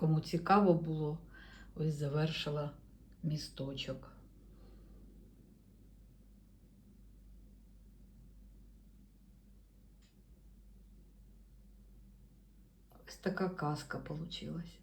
Кому цікаво було, ось завершила місточок. Ось така казка получилась.